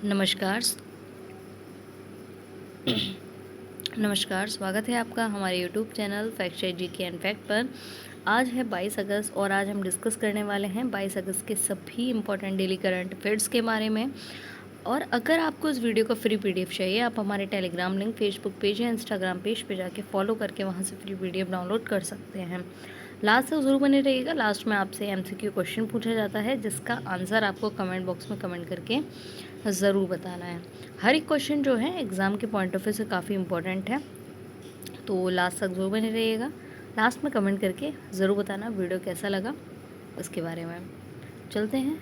नमस्कार। नमस्कार, स्वागत है आपका हमारे YouTube channel fact check GK and fact पर। आज है 22 अगस्त और आज हम डिस्कस करने वाले हैं 22 अगस्त के सभी इंपॉर्टेंट डेली करंट अफेयर्स के बारे में। और अगर आपको इस वीडियो का फ्री पीडीएफ चाहिए, आप हमारे टेलीग्राम लिंक, फेसबुक पेज या इंस्टाग्राम पेज पे जाके फॉलो करके वहाँ से फ्री पीडीएफ डाउनलोड कर सकते हैं। लास्ट तक ज़रूर बने रहिएगा। लास्ट में आपसे एमसीक्यू क्वेश्चन पूछा जाता है जिसका आंसर आपको कमेंट बॉक्स में कमेंट करके ज़रूर बताना है। हर एक क्वेश्चन जो है एग्ज़ाम के पॉइंट ऑफ व्यू से काफ़ी इंपॉर्टेंट है, तो लास्ट तक ज़रूर बने रहिएगा। लास्ट में कमेंट करके ज़रूर बताना वीडियो कैसा लगा इसके बारे में। चलते हैं,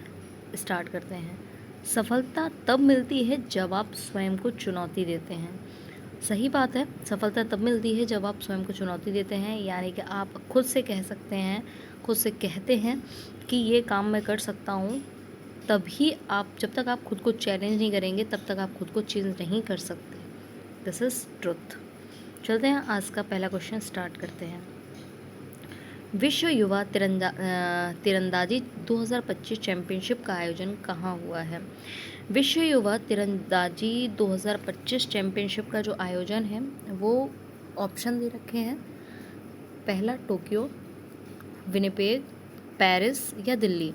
स्टार्ट करते हैं। सफलता तब मिलती है जब आप स्वयं को चुनौती देते हैं। सही बात है, सफलता तब मिलती है जब आप स्वयं को चुनौती देते हैं, यानी कि आप खुद से कह सकते हैं, खुद से कहते हैं कि ये काम मैं कर सकता हूँ। तभी आप, जब तक आप खुद को चैलेंज नहीं करेंगे तब तक आप खुद को चेंज नहीं कर सकते। This is truth. चलते हैं, आज का पहला क्वेश्चन स्टार्ट करते हैं। विश्व युवा तीरंदाजी 2025 चैंपियनशिप का आयोजन कहाँ हुआ है? विश्व युवा तीरंदाजी 2025 चैंपियनशिप का जो आयोजन है वो ऑप्शन दे रखे हैं। पहला टोक्यो, विनिपेग, पेरिस या दिल्ली।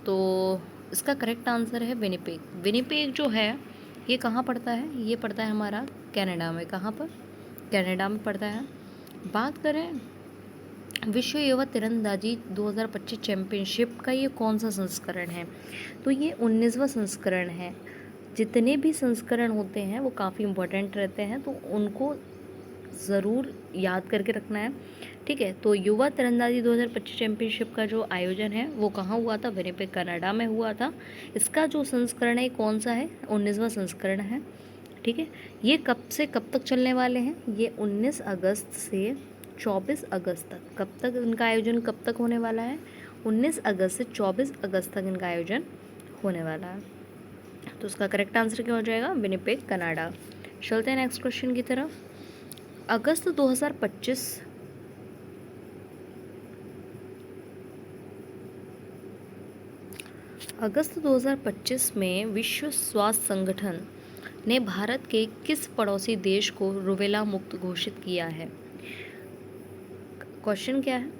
तो इसका करेक्ट आंसर है विनिपेग। विनिपेग जो है ये कहाँ पड़ता है? ये पड़ता है हमारा कनाडा में। कहाँ पर? कनाडा में पड़ता है। बात करें विश्व युवा तीरंदाजी 2025 चैंपियनशिप का ये कौन सा संस्करण है? तो ये 19वां संस्करण है। जितने भी संस्करण होते हैं वो काफ़ी इम्पोर्टेंट रहते हैं, तो उनको ज़रूर याद करके रखना है। ठीक है, तो युवा तीरंदाजी 2025 चैंपियनशिप का जो आयोजन है वो कहाँ हुआ था? विनिपेग कनाडा में हुआ था। इसका जो संस्करण है कौन सा है? 19वां संस्करण है। ठीक है, ये कब से कब तक चलने वाले हैं? ये 19 अगस्त से 24 अगस्त तक। कब तक इनका आयोजन, कब तक होने वाला है? 19 अगस्त से 24 अगस्त तक इनका आयोजन होने वाला है। तो उसका करेक्ट आंसर क्या हो जाएगा? Winnipeg Canada. चलते हैं नेक्स्ट क्वेश्चन की तरफ। अगस्त 2025 अगस्त 2025 में विश्व स्वास्थ्य संगठन ने भारत के किस पड़ोसी देश को रूबेला मुक्त घोषित किया है? क्वेश्चन क्या है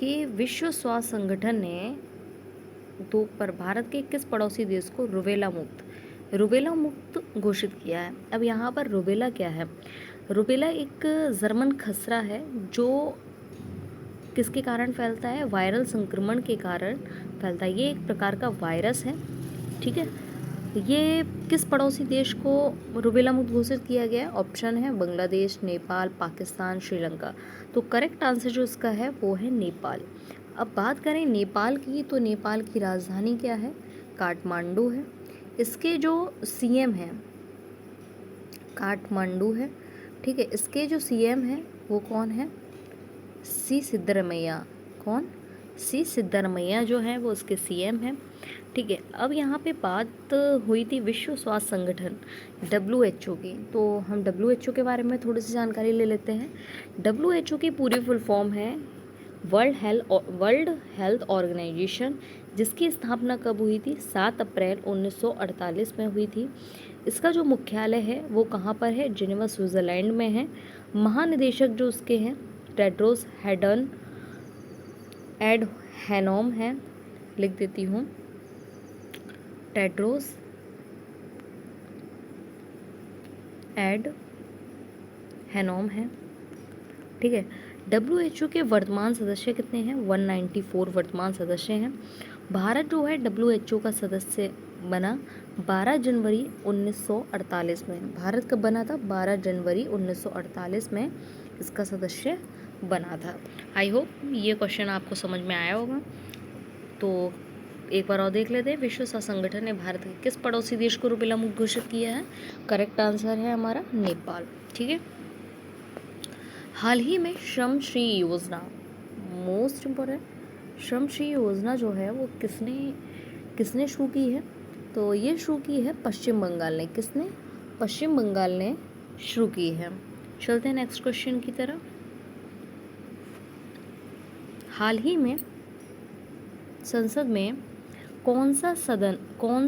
कि विश्व स्वास्थ्य संगठन ने भारत के किस पड़ोसी देश को रूबेला मुक्त घोषित किया है। अब यहाँ पर रूबेला क्या है? रूबेला एक जर्मन खसरा है जो किसके कारण फैलता है? वायरल संक्रमण के कारण फैलता है। ये एक प्रकार का वायरस है। ठीक है, ये किस पड़ोसी देश को रूबेला मुक्त घोषित किया गया है? ऑप्शन है बांग्लादेश, नेपाल, पाकिस्तान, श्रीलंका। तो करेक्ट आंसर जो इसका है वो है नेपाल। अब बात करें नेपाल की, तो नेपाल की राजधानी क्या है? काठमांडू है। इसके जो सीएम हैं, काठमांडू है। ठीक है, इसके जो सीएम हैं वो कौन है? सी सिद्धरमैया। कौन? सी सिद्धरमैया जो है वो उसके सीएम हैं। ठीक है, अब यहाँ पे बात हुई थी विश्व स्वास्थ्य संगठन WHO की, तो हम WHO के बारे में थोड़ी सी जानकारी ले लेते हैं। WHO की पूरी फुल फॉर्म है वर्ल्ड हेल्थ ऑर्गेनाइजेशन, जिसकी स्थापना कब हुई थी? 7 अप्रैल 1948 में हुई थी। इसका जो मुख्यालय है वो कहाँ पर है? जिनेवा, स्विट्ज़रलैंड में है। महानिदेशक जो उसके हैं टेड्रोस एडहैनोम है। लिख देती हूँ, टेड्रोस एडहैनोम है। ठीक है, WHO के वर्तमान सदस्य कितने हैं? 194 वर्तमान सदस्य हैं। भारत जो है WHO का सदस्य बना 12 जनवरी 1948 में। भारत कब बना था? 12 जनवरी 1948 में इसका सदस्य बना था। आई होप ये क्वेश्चन आपको समझ में आया होगा। तो एक बार और देख लेते हैं, विश्व स्वास्थ्य संगठन ने भारत के किस पड़ोसी देश को रूबेला मुक्त घोषित किया है? करेक्ट आंसर है हमारा नेपाल। ठीक है, हाल ही में श्रम श्री योजना, मोस्ट इम्पोर्टेंट, श्रम श्री योजना जो है वो किसने शुरू की है? तो ये शुरू की है पश्चिम बंगाल ने। किसने? पश्चिम बंगाल ने शुरू की है। चलते हैं नेक्स्ट क्वेश्चन की तरफ। हाल ही में संसद में कौन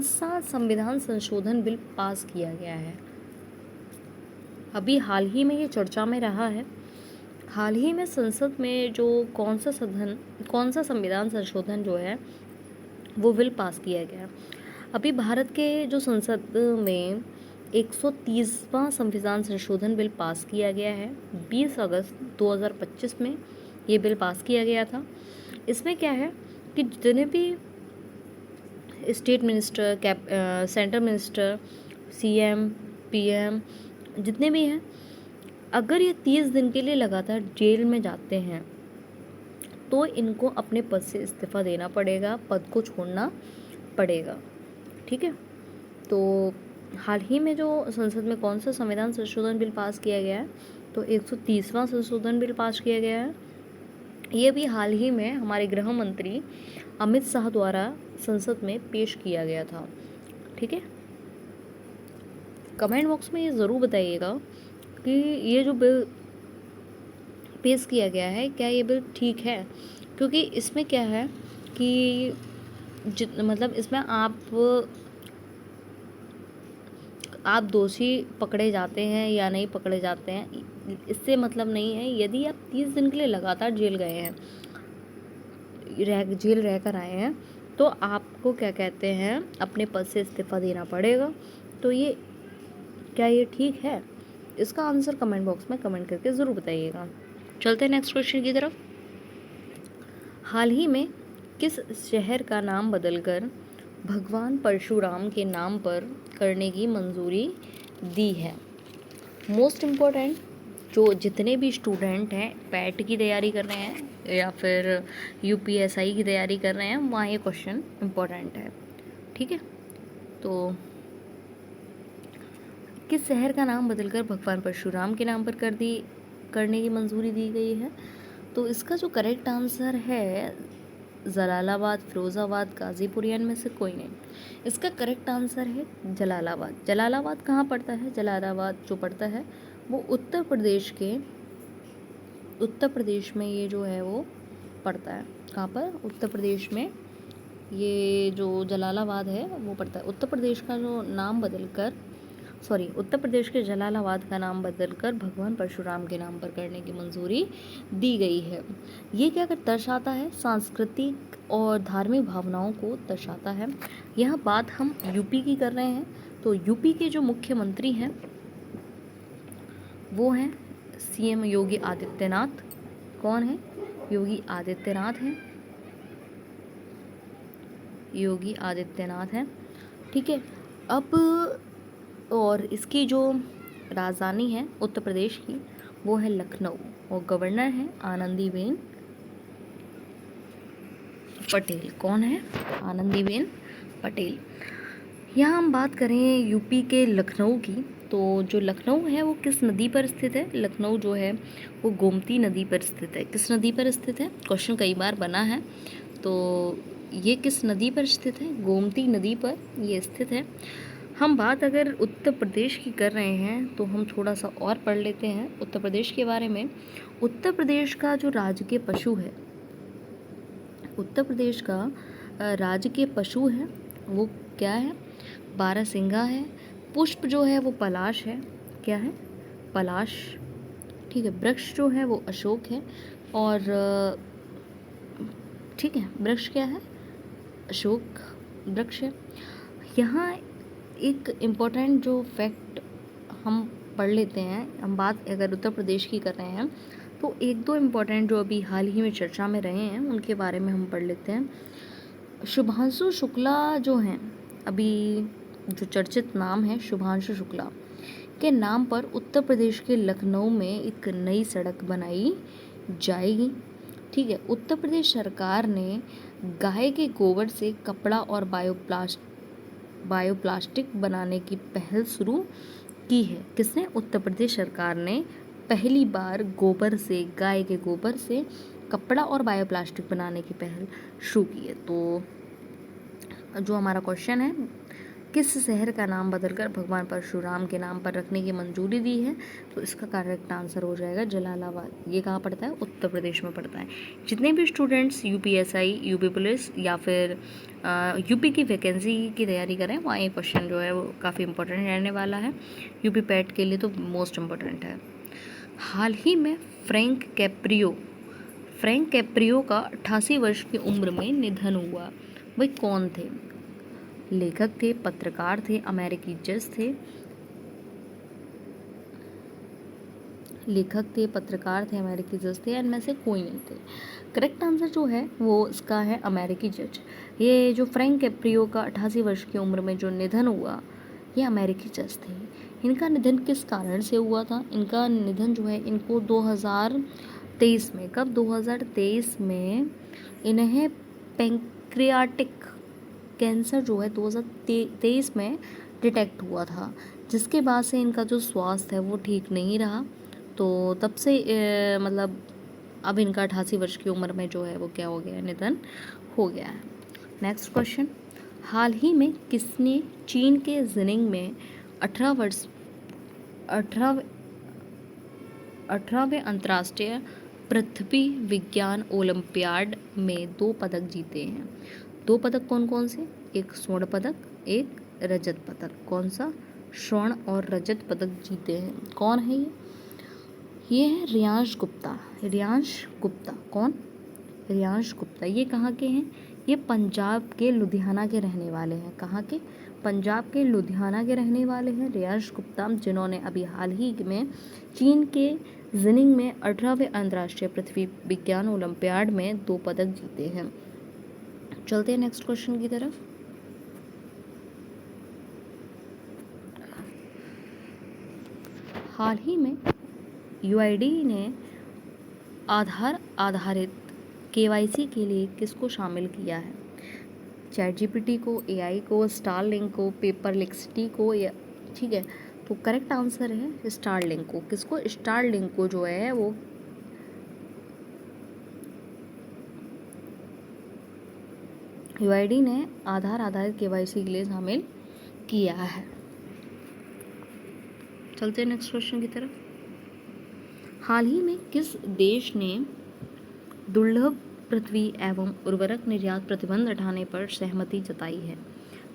सा संविधान संशोधन बिल पास किया गया है? अभी हाल ही में ये चर्चा में रहा है। हाल ही में संसद में जो कौन सा संविधान संशोधन जो है वो बिल पास किया गया। अभी भारत के जो संसद में 130वां संविधान संशोधन बिल पास किया गया है। 20 अगस्त 2025 में ये बिल पास किया गया था। इसमें क्या है कि जितने भी state minister, central minister, CM, PM जितने भी हैं, अगर ये 30 दिन के लिए लगातार जेल में जाते हैं तो इनको अपने पद से इस्तीफ़ा देना पड़ेगा, पद को छोड़ना पड़ेगा। ठीक है। तो हाल ही में जो संसद में कौन सा संविधान संशोधन बिल पास किया गया है, तो 130वां संशोधन बिल पास किया गया है। ये भी हाल ही में हमारे गृह मंत्री अमित शाह द्वारा संसद में पेश किया गया था। ठीक है। कमेंट बॉक्स में ये ज़रूर बताइएगा कि ये जो बिल पेश किया गया है क्या ये बिल ठीक है, क्योंकि इसमें क्या है कि मतलब इसमें आप दोषी पकड़े जाते हैं या नहीं पकड़े जाते हैं, इससे मतलब नहीं है। यदि आप 30 दिन के लिए लगातार जेल गए हैं, जेल रह कर आए हैं, तो आपको क्या कहते हैं अपने पद से इस्तीफ़ा देना पड़ेगा। तो ये क्या ये ठीक है? इसका आंसर कमेंट बॉक्स में कमेंट करके ज़रूर बताइएगा। चलते हैं नेक्स्ट क्वेश्चन की तरफ। हाल ही में किस शहर का नाम बदलकर भगवान परशुराम के नाम पर करने की मंजूरी दी है? मोस्ट इम्पोर्टेंट, जो जितने भी स्टूडेंट हैं पैट की तैयारी कर रहे हैं या फिर यूपीएसआई की तैयारी कर रहे हैं, वहाँ ये क्वेश्चन इम्पोर्टेंट है। ठीक है। तो किस शहर का नाम बदलकर भगवान परशुराम के नाम पर करने की मंजूरी दी गई है? तो इसका जो करेक्ट आंसर है जलालाबाद, फिरोज़ाबाद, गाज़ीपुर या इनमें से कोई नहीं। इसका करेक्ट आंसर है जलालाबाद। जलालाबाद कहाँ पड़ता है? जलालाबाद जो पड़ता है वो उत्तर प्रदेश में ये जो है वो पड़ता है। कहाँ पर? उत्तर प्रदेश में ये जो जलालाबाद है वो पड़ता है। उत्तर प्रदेश के जलालाबाद का नाम बदलकर भगवान परशुराम के नाम पर करने की मंजूरी दी गई है। ये क्या दर्शाता है? सांस्कृतिक और धार्मिक भावनाओं को दर्शाता है। यह बात हम यूपी की कर रहे हैं, तो यूपी के जो मुख्यमंत्री हैं वो हैं सीएम योगी आदित्यनाथ। कौन है? योगी आदित्यनाथ हैं। ठीक है। अब और इसकी जो राजधानी है उत्तर प्रदेश की वो है लखनऊ, और गवर्नर है आनंदीबेन पटेल। कौन है? आनंदीबेन पटेल। यहाँ हम बात करें यूपी के लखनऊ की, तो जो लखनऊ है वो किस नदी पर स्थित है? लखनऊ जो है वो गोमती नदी पर स्थित है। किस नदी पर स्थित है? क्वेश्चन कई बार बना है। तो ये किस नदी पर स्थित है? गोमती नदी पर ये स्थित है। हम बात अगर उत्तर प्रदेश की कर रहे हैं तो हम थोड़ा सा और पढ़ लेते हैं उत्तर प्रदेश के बारे में। उत्तर प्रदेश का जो राजकीय पशु है, उत्तर प्रदेश का राजकीय पशु है वो क्या है? बारहसिंगा है। पुष्प जो है वो पलाश है। क्या है? पलाश। ठीक है। वृक्ष जो है वो अशोक है। और ठीक है, वृक्ष क्या है? अशोक वृक्ष है। यहाँ एक इम्पोर्टेंट जो फैक्ट हम पढ़ लेते हैं। हम बात अगर उत्तर प्रदेश की कर रहे हैं तो एक दो इम्पोर्टेंट जो अभी हाल ही में चर्चा में रहे हैं उनके बारे में हम पढ़ लेते हैं। शुभांशु शुक्ला जो हैं, अभी जो चर्चित नाम है शुभांशु शुक्ला के नाम पर उत्तर प्रदेश के लखनऊ में एक नई सड़क बनाई जाएगी। ठीक है। उत्तर प्रदेश सरकार ने गाय के गोबर से कपड़ा और बायोप्लास्टिक बनाने की पहल शुरू की है। किसने? उत्तर प्रदेश सरकार ने पहली बार गाय के गोबर से कपड़ा और बायोप्लास्टिक बनाने की पहल शुरू की है। तो जो हमारा क्वेश्चन है किस शहर का नाम बदलकर भगवान परशुराम के नाम पर रखने की मंजूरी दी है? तो इसका करेक्ट आंसर हो जाएगा जलालाबाद। ये कहाँ पड़ता है? उत्तर प्रदेश में पड़ता है। जितने भी स्टूडेंट्स यूपीएसआई, यूपी पुलिस या फिर यूपी की वैकेंसी की तैयारी करें, वहाँ ये क्वेश्चन जो है वो काफ़ी इंपॉर्टेंट रहने वाला है। यूपी पैट के लिए तो मोस्ट इम्पॉर्टेंट है। हाल ही में फ्रैंक कैप्रियो का 88 वर्ष की उम्र में निधन हुआ। वह कौन थे? लेखक थे, पत्रकार थे, अमेरिकी जज थे? लेखक थे, पत्रकार थे, अमेरिकी जज थे, इनमें से कोई नहीं थे। करेक्ट आंसर जो है वो इसका है अमेरिकी जज। ये जो फ्रैंक कैप्रियो का 88 वर्ष की उम्र में जो निधन हुआ, ये अमेरिकी जज थे। इनका निधन किस कारण से हुआ था? इनका निधन जो है इनको 2023 में, कब? 2023 में इन्हें पैंक्रियाटिक कैंसर जो है 2023 में डिटेक्ट हुआ था, जिसके बाद से इनका जो स्वास्थ्य है वो ठीक नहीं रहा। तो तब से मतलब अब इनका 88 वर्ष की उम्र में जो है वो क्या हो गया? निधन हो गया है। नेक्स्ट क्वेश्चन, हाल ही में किसने चीन के जिनिंग में 18वें अंतर्राष्ट्रीय पृथ्वी विज्ञान ओलंपियाड में 2 पदक जीते हैं? 2 पदक कौन कौन से? एक स्वर्ण पदक, एक रजत पदक। कौन सा? स्वर्ण और रजत पदक जीते हैं। कौन है ये? ये है रियांश गुप्ता। रियांश गुप्ता कौन? रियांश गुप्ता। ये कहाँ के हैं? ये पंजाब के लुधियाना के रहने वाले हैं। कहाँ के? पंजाब के लुधियाना के रहने वाले हैं रियांश गुप्ता, जिन्होंने अभी हाल ही में चीन के जिनिंग में 18वें अंतर्राष्ट्रीय पृथ्वी विज्ञान ओलंपियाड में 2 पदक जीते हैं। चलते हैं नेक्स्ट क्वेश्चन की तरफ। हाल ही में यूआईडी ने आधार आधारित केवाईसी के लिए किसको शामिल किया है? चैटजीपीटी को, एआई को, स्टारलिंक को, पेपरलेक्सिटी को, या ठीक है, तो करेक्ट आंसर है स्टारलिंक को। किसको? स्टारलिंक को जो है वो यूआईडी ने आधार आधारित केवाईसी के लिए शामिल किया है। चलते हैं नेक्स्ट क्वेश्चन की तरफ। हाल ही में किस देश ने दुर्लभ पृथ्वी एवं उर्वरक निर्यात प्रतिबंध हटाने पर सहमति जताई है?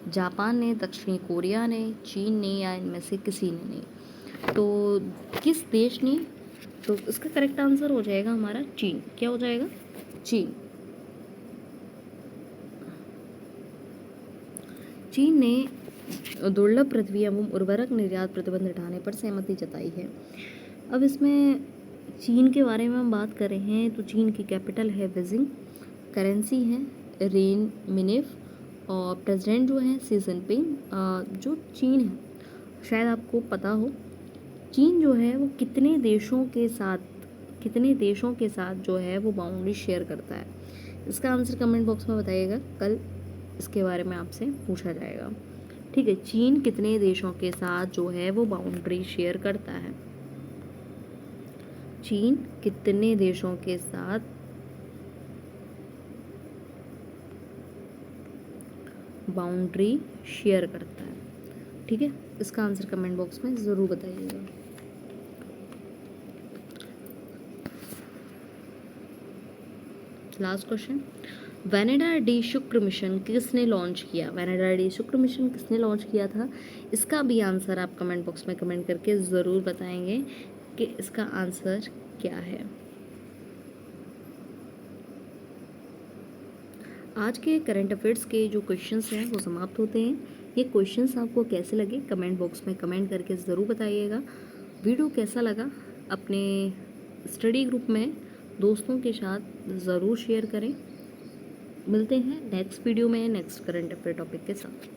जापान ने, दक्षिणी कोरिया ने, चीन ने, या इनमें से किसी ने नहीं? तो किस देश ने? तो इसका करेक्ट आंसर हो जाएगा हमारा चीन। क्या हो जाएगा? चीन। चीन ने दुर्लभ पृथ्वी एवं उर्वरक निर्यात प्रतिबंध हटाने पर सहमति जताई है। अब इसमें चीन के बारे में हम बात कर रहे हैं तो चीन की कैपिटल है बीजिंग, करेंसी है रेन मिनेफ, और प्रेसिडेंट जो है शी जिनपिंग। जो चीन है, शायद आपको पता हो, चीन जो है वो कितने देशों के साथ जो है वो बाउंड्री शेयर करता है? इसका आंसर कमेंट बॉक्स में बताइएगा, कल इसके बारे में आपसे पूछा जाएगा। ठीक है, चीन कितने देशों के साथ जो है वो बाउंड्री शेयर करता है? चीन कितने देशों के साथ बाउंड्री शेयर करता है? ठीक है, इसका आंसर कमेंट बॉक्स में ज़रूर बताइएगा। लास्ट क्वेश्चन, वेनेडा डी शुक्र मिशन किसने लॉन्च किया? वेनेडा डी शुक्र मिशन किसने लॉन्च किया था? इसका भी आंसर आप कमेंट बॉक्स में कमेंट करके ज़रूर बताएंगे कि इसका आंसर क्या है। आज के करंट अफेयर्स के जो क्वेश्चंस हैं वो समाप्त होते हैं। ये क्वेश्चंस आपको कैसे लगे कमेंट बॉक्स में कमेंट करके ज़रूर बताइएगा। वीडियो कैसा लगा अपने स्टडी ग्रुप में दोस्तों के साथ ज़रूर शेयर करें। मिलते हैं नेक्स्ट वीडियो में नेक्स्ट करंट अफेयर टॉपिक के साथ।